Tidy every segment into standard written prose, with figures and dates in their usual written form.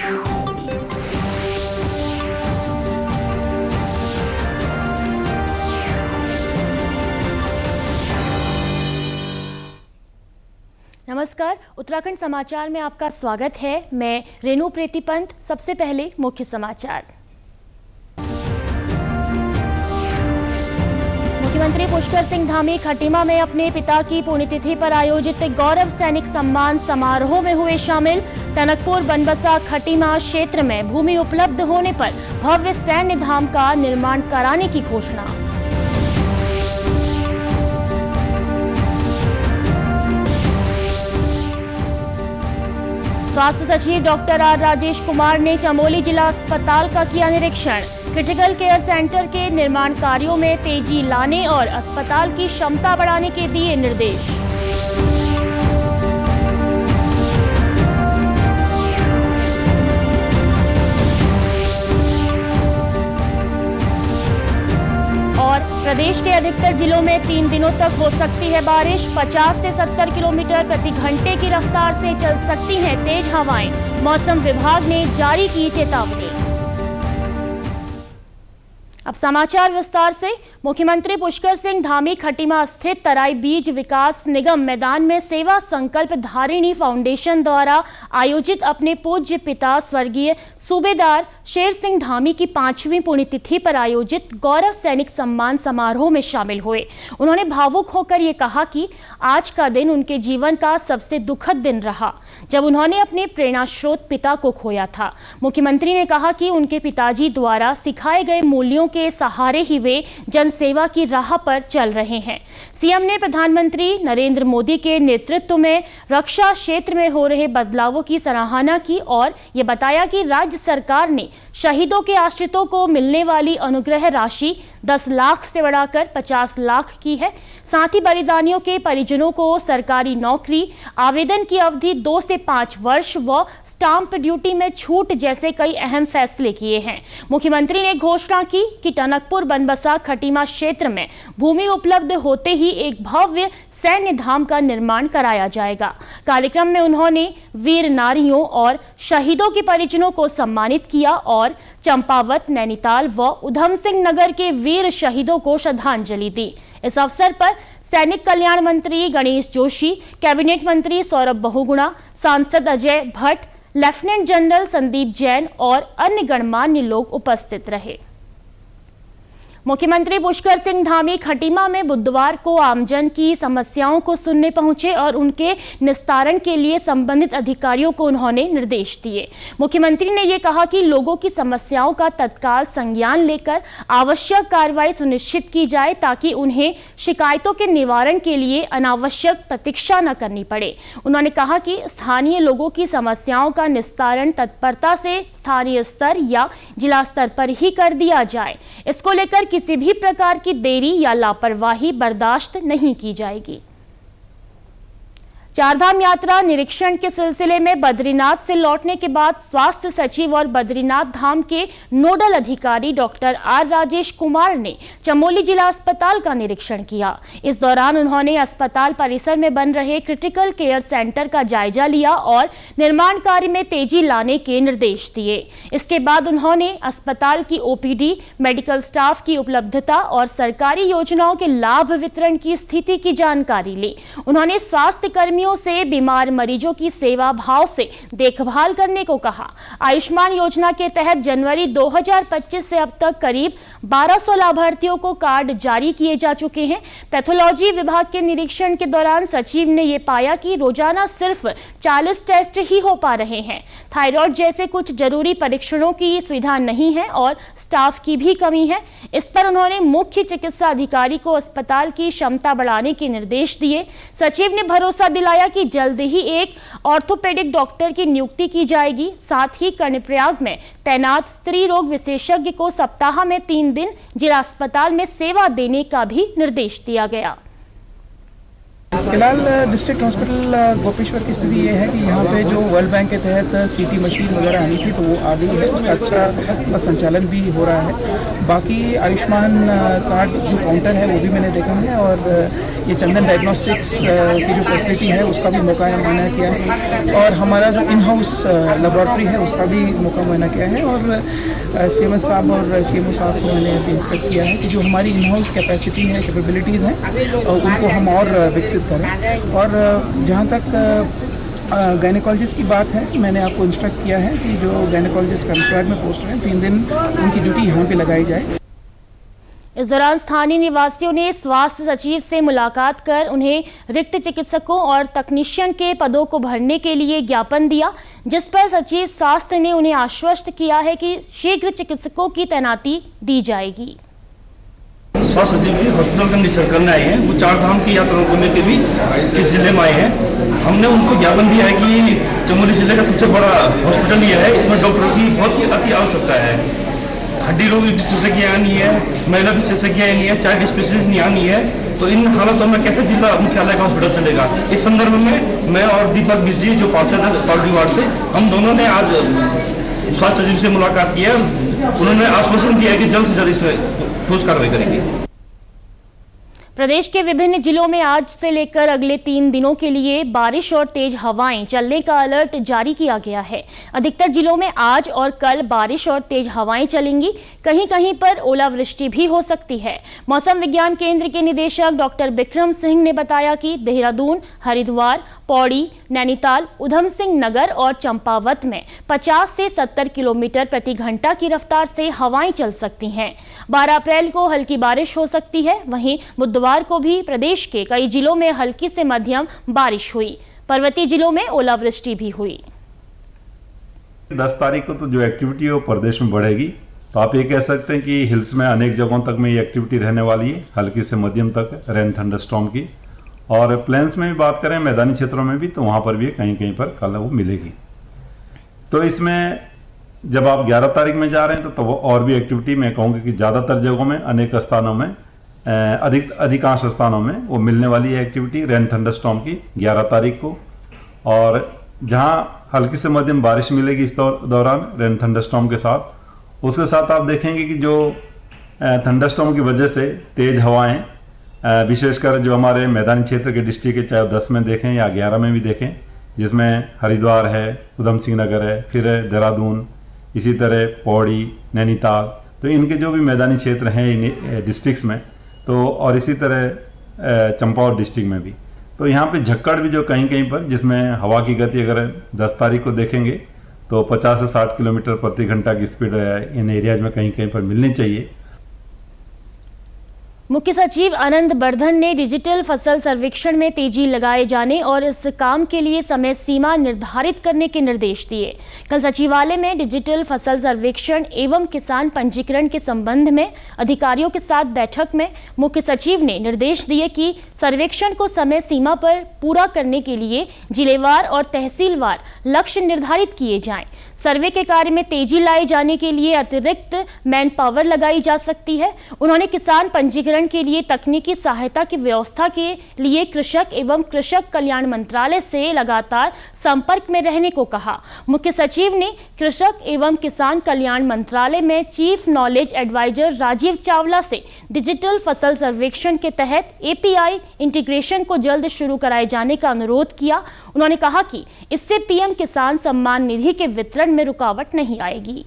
नमस्कार, उत्तराखंड समाचार में आपका स्वागत है। मैं रेणु प्रीति पंत। सबसे पहले मुख्य समाचार। मुख्यमंत्री पुष्कर सिंह धामी खटीमा में अपने पिता की पुण्यतिथि पर आयोजित गौरव सैनिक सम्मान समारोह में हुए शामिल। टनकपुर बनबसा खटीमा क्षेत्र में भूमि उपलब्ध होने पर भव्य सैन्य धाम का निर्माण कराने की घोषणा। स्वास्थ्य सचिव डॉक्टर आर राजेश कुमार ने चमोली जिला अस्पताल का किया निरीक्षण। क्रिटिकल केयर सेंटर के निर्माण कार्यों में तेजी लाने और अस्पताल की क्षमता बढ़ाने के दिए निर्देश। और प्रदेश के अधिकतर जिलों में 3 दिनों तक हो सकती है बारिश। 50 से 70 किलोमीटर प्रति घंटे की रफ्तार से चल सकती हैं तेज हवाएं। मौसम विभाग ने जारी की चेतावनी। अब समाचार विस्तार से। मुख्यमंत्री पुष्कर सिंह धामी खटीमा स्थित तराई बीज विकास निगम मैदान में सेवा संकल्प धारिणी फाउंडेशन द्वारा आयोजित अपने पूज्य पिता स्वर्गीय सूबेदार शेर सिंह धामी की 5वीं पुण्यतिथि पर आयोजित गौरव सैनिक सम्मान समारोह में शामिल हुए। उन्होंने भावुक होकर ये कहा कि आज का दिन उनके जीवन का सबसे दुखद दिन रहा, जब उन्होंने अपने प्रेरणा स्रोत पिता को खोया था। मुख्यमंत्री ने कहा कि उनके पिताजी द्वारा सिखाए गए मूल्यों के सहारे ही वे जनसेवा की राह पर चल रहे हैं। सीएम ने प्रधानमंत्री नरेंद्र मोदी के नेतृत्व में रक्षा क्षेत्र में हो रहे बदलावों की सराहना की और ये बताया कि राज्य सरकार ने शहीदों के आश्रितों को मिलने वाली अनुग्रह राशि 10 लाख से बढ़ाकर 50 लाख की है। साथ ही बलिदानियों के परिजनों को सरकारी नौकरी, आवेदन की अवधि 2 से 5 वर्ष व स्टाम्प ड्यूटी में छूट जैसे कई अहम फैसले किए हैं। मुख्यमंत्री ने घोषणा की कि टनकपुर बनबसा खटीमा क्षेत्र में भूमि उपलब्ध होते ही एक भव्य सैन्य धाम का निर्माण कराया जाएगा। कार्यक्रम में उन्होंने वीर नारियों और शहीदों के परिजनों को सम्मानित किया और चंपावत, नैनीताल व उधम सिंह नगर के वीर शहीदों को श्रद्धांजलि दी। इस अवसर पर सैनिक कल्याण मंत्री गणेश जोशी, कैबिनेट मंत्री सौरभ बहुगुणा, सांसद अजय भट्ट, लेफ्टिनेंट जनरल संदीप जैन और अन्य गणमान्य लोग उपस्थित रहे। मुख्यमंत्री पुष्कर सिंह धामी खटीमा में बुधवार को आमजन की समस्याओं को सुनने पहुंचे और उनके निस्तारण के लिए संबंधित अधिकारियों को उन्होंने निर्देश दिए। मुख्यमंत्री ने ये कहा कि लोगों की समस्याओं का तत्काल संज्ञान लेकर आवश्यक कार्रवाई सुनिश्चित की जाए ताकि उन्हें शिकायतों के निवारण के लिए अनावश्यक प्रतीक्षा न करनी पड़े। उन्होंने कहा कि स्थानीय लोगों की समस्याओं का निस्तारण तत्परता से स्थानीय स्तर या जिला स्तर पर ही कर दिया जाए। इसको लेकर किसी भी प्रकार की देरी या लापरवाही बर्दाश्त नहीं की जाएगी। चारधाम यात्रा निरीक्षण के सिलसिले में बद्रीनाथ से लौटने के बाद स्वास्थ्य सचिव और बद्रीनाथ धाम के नोडल अधिकारी डॉक्टर आर राजेश कुमार ने चमोली जिला अस्पताल का निरीक्षण किया। इस दौरान उन्होंने अस्पताल परिसर में बन रहे क्रिटिकल केयर सेंटर का जायजा लिया और निर्माण कार्य में तेजी लाने के निर्देश दिए। इसके बाद उन्होंने अस्पताल की ओपीडी, मेडिकल स्टाफ की उपलब्धता और सरकारी योजनाओं के लाभ वितरण की स्थिति की जानकारी ली। उन्होंने स्वास्थ्य कर्मियों से बीमार मरीजों की सेवा भाव से देखभाल करने को कहा। आयुष्मान योजना के तहत जनवरी 2025 से अब तक करीब 1200 लाभार्थियों को कार्ड जारी किए जा चुके हैं। पैथोलॉजी विभाग के निरीक्षण के दौरान सचिव ने यह पाया कि रोजाना सिर्फ 40 टेस्ट ही हो पा रहे हैं। थायराइड जैसे कुछ जरूरी परीक्षणों की सुविधा नहीं है और स्टाफ की भी कमी है। इस पर उन्होंने मुख्य चिकित्सा अधिकारी को अस्पताल की क्षमता बढ़ाने के निर्देश दिए। सचिव ने भरोसा दिलाया कि जल्द ही एक ऑर्थोपेडिक डॉक्टर की नियुक्ति की जाएगी। साथ ही कर्णप्रयाग में तैनात स्त्री रोग विशेषज्ञ को सप्ताह में 3 दिन जिला अस्पताल में सेवा देने का भी निर्देश दिया गया। फिलहाल डिस्ट्रिक्ट हॉस्पिटल गोपेश्वर की स्थिति ये है कि यहाँ पे जो वर्ल्ड बैंक के तहत सीटी मशीन वगैरह आनी थी तो वो आ गई है, उसका अच्छा संचालन भी हो रहा है। बाकी आयुष्मान कार्ड जो काउंटर है वो भी मैंने देखा है, और ये चंदन डायग्नोस्टिक्स की जो फैसिलिटी है उसका भी मौका मुआयना किया है, और हमारा जो इन हाउस लेबॉर्ट्री है उसका भी मौका मुआयना किया है। और CMS साहब और CMO साहब को मैंने अभी इंस्ट्रक्ट किया है कि जो हमारी इन हाउस कैपेसिटी है, कैपेबिलिटीज़ हैं, उनको हम और विकसित करें। और जहाँ तक गायनेकोलॉजिस्ट की बात है, मैंने आपको इंस्ट्रक्ट किया है कि जो गायनेकोलॉजिस्ट कंट्रैक्ट में पोस्ट हैं 3 दिन उनकी ड्यूटी यहाँ पे लगाई जाए। इस दौरान स्थानीय निवासियों ने स्वास्थ्य सचिव से मुलाकात कर उन्हें रिक्त चिकित्सकों और तकनीशियन के पदों को भरने के लिए ज्ञापन दिया, जिस पर सचिव स्वास्थ्य ने उन्हें आश्वस्त किया है कि शीघ्र चिकित्सकों की तैनाती दी जाएगी। स्वास्थ्य सचिव जी हॉस्पिटल का निरीक्षण करने आए हैं। वो 4 धाम की यात्रा को लेकर भी इस जिले में आए हैं। हमने उनको ज्ञापन दिया है कि चमोली जिले का सबसे बड़ा हॉस्पिटल ये है, इसमें डॉक्टरों की बहुत ही अति आवश्यकता है। हड्डी रोग विशेषज्ञ यहाँ नहीं है, महिला विशेषज्ञ यहाँ नहीं है, चाइल्ड स्पेशलिस्ट यहाँ नहीं है, तो इन हालातों में कैसे जिला मुख्यालय का हॉस्पिटल चलेगा। इस संदर्भ में मैं और दीपक मिश्र जी जो पार्षद है पार्टी वार्ड से, हम दोनों ने आज स्वास्थ्य सचिव से मुलाकात की है। उन्होंने आश्वासन दिया है कि जल्द से जल्द इस पर ठोस कार्रवाई करेंगे। प्रदेश के विभिन्न जिलों में आज से लेकर अगले 3 दिनों के लिए बारिश और तेज हवाएं चलने का अलर्ट जारी किया गया है। अधिकतर जिलों में आज और कल बारिश और तेज हवाएं चलेंगी, कहीं कहीं पर ओलावृष्टि भी हो सकती है। मौसम विज्ञान केंद्र के निदेशक डॉक्टर बिक्रम सिंह ने बताया कि देहरादून, हरिद्वार, पौड़ी, नैनीताल, उधम सिंह नगर और चंपावत में 50 से 70 किलोमीटर प्रति घंटा की रफ्तार से हवाएं चल सकती हैं। 12 अप्रैल को हल्की बारिश हो सकती है। वहीं बुधवार को भी प्रदेश के कई जिलों में हल्की से मध्यम बारिश हुई। पर्वतीय जिलों में ओलावृष्टि भी हुई। 10 तारीख को तो जो एक्टिविटी है वो प्रदेश में बढ़ेगी, तो आप ये कह सकते हैं कि हिल्स में अनेक जगहों तक में ये एक्टिविटी रहने वाली है, हल्की से मध्यम तक रेन थंडरस्टॉर्म की। और प्लेन्स में भी बात करें, मैदानी क्षेत्रों में भी, तो वहाँ पर भी कहीं कहीं पर कल वो मिलेगी। तो इसमें जब आप 11 तारीख में जा रहे हैं तो वो और भी एक्टिविटी, मैं कहूँगी कि ज़्यादातर जगहों में, अनेक स्थानों में, अधिकांश स्थानों में वो मिलने वाली है एक्टिविटी रेन थंडरस्टॉर्म की 11 तारीख को। और जहाँ हल्की से मध्यम बारिश मिलेगी इस दौरान रेन थंडरस्टॉर्म के साथ, उसके साथ आप देखेंगे कि जो थंडरस्टॉर्म की वजह से तेज हवाएं, विशेषकर जो हमारे मैदानी क्षेत्र के डिस्ट्रिक्ट है, चाहे 10 में देखें या 11 में भी देखें, जिसमें हरिद्वार है, उधम सिंह नगर है, फिर है देहरादून, इसी तरह पौड़ी, नैनीताल, तो इनके जो भी मैदानी क्षेत्र हैं इन डिस्ट्रिक्ट्स में, तो और इसी तरह चंपावत डिस्ट्रिक्ट में भी, तो यहाँ पे झक्कड़ भी जो कहीं कहीं पर, जिसमें हवा की गति अगर 10 तारीख को देखेंगे तो 50 से 60 किलोमीटर प्रति घंटा की स्पीड इन एरियाज में कहीं कहीं पर मिलनी चाहिए। मुख्य सचिव आनंद वर्धन ने डिजिटल फसल सर्वेक्षण में तेजी लगाए जाने और इस काम के लिए समय सीमा निर्धारित करने के निर्देश दिए। कल सचिवालय में डिजिटल फसल सर्वेक्षण एवं किसान पंजीकरण के संबंध में अधिकारियों के साथ बैठक में मुख्य सचिव ने निर्देश दिए कि सर्वेक्षण को समय सीमा पर पूरा करने के लिए जिलेवार और तहसीलवार लक्ष्य निर्धारित किए जाएं। सर्वे के कार्य में तेजी लाए जाने के लिए अतिरिक्त मैन पावर लगाई जा सकती है। उन्होंने किसान पंजीकरण के लिए तकनीकी सहायता की व्यवस्था के लिए कृषक एवं कृषक कल्याण मंत्रालय से लगातार संपर्क में रहने को कहा। मुख्य सचिव ने कृषक एवं किसान कल्याण मंत्रालय में chief knowledge adviser Rajeev Chawla से डिजिटल फसल सर्वेक्षण के तहत API इंटीग्रेशन को जल्द शुरू कराए जाने का अनुरोध किया। उन्होंने कहा कि इससे PM किसान सम्मान निधि के वितरण में रुकावट नहीं आएगी।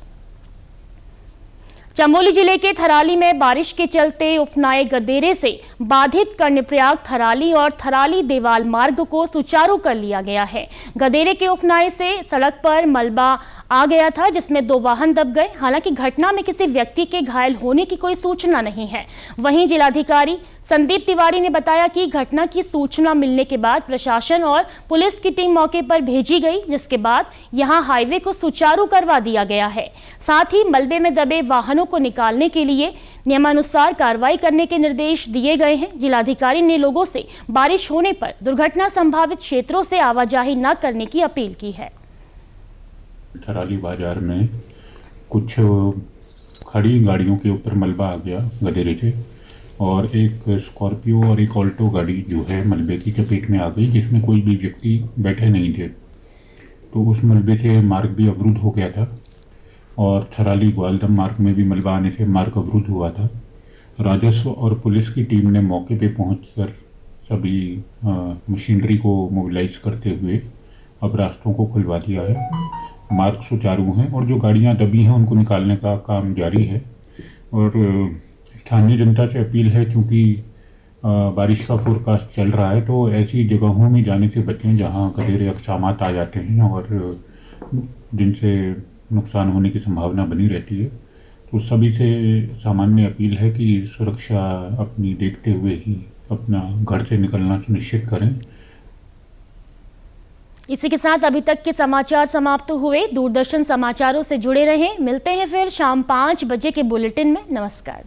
चमोली जिले के थराली में बारिश के चलते उफनाए गदेरे से बाधित कर्णप्रयाग थराली और थराली देवाल मार्ग को सुचारू कर लिया गया है। गदेरे के उफनाए से सड़क पर मलबा आ गया था, जिसमें 2 वाहन दब गए। हालांकि घटना में किसी व्यक्ति के घायल होने की कोई सूचना नहीं है। वहीं जिलाधिकारी संदीप तिवारी ने बताया कि घटना की सूचना मिलने के बाद प्रशासन और पुलिस की टीम मौके पर भेजी गई, जिसके बाद यहां हाईवे को सुचारू करवा दिया गया है। साथ ही मलबे में दबे वाहनों को निकालने के लिए नियमानुसार कार्रवाई करने के निर्देश दिए गए हैं। जिलाधिकारी ने लोगों से बारिश होने पर दुर्घटना संभावित क्षेत्रों से आवाजाही न करने की अपील की है। थराली बाजार में कुछ खड़ी गाड़ियों के ऊपर मलबा आ गया गदेरे से, और एक स्कॉर्पियो और एक ऑल्टो गाड़ी जो है मलबे की चपेट में आ गई, जिसमें कोई भी व्यक्ति बैठे नहीं थे। तो उस मलबे से मार्ग भी अवरुद्ध हो गया था और थराली ग्वालदम मार्ग में भी मलबा आने से मार्ग अवरुद्ध हुआ था। राजस्व और पुलिस की टीम ने मौके पे पहुंचकर सभी मशीनरी को मोबिलाइज करते हुए अब रास्तों को खुलवा दिया है। मार्ग सुचारू हैं और जो गाड़ियां दबी हैं उनको निकालने का काम जारी है। और स्थानीय जनता से अपील है, क्योंकि बारिश का फोरकास्ट चल रहा है, तो ऐसी जगहों में जाने से बचें जहां गधेरे अकस्मात आ जाते हैं और जिनसे नुकसान होने की संभावना बनी रहती है। तो सभी से सामान्य अपील है कि सुरक्षा अपनी देखते हुए ही अपना घर से निकलना सुनिश्चित करें। इसी के साथ अभी तक के समाचार समाप्त हुए। दूरदर्शन समाचारों से जुड़े रहें। मिलते हैं फिर शाम 5 बजे के बुलेटिन में। नमस्कार।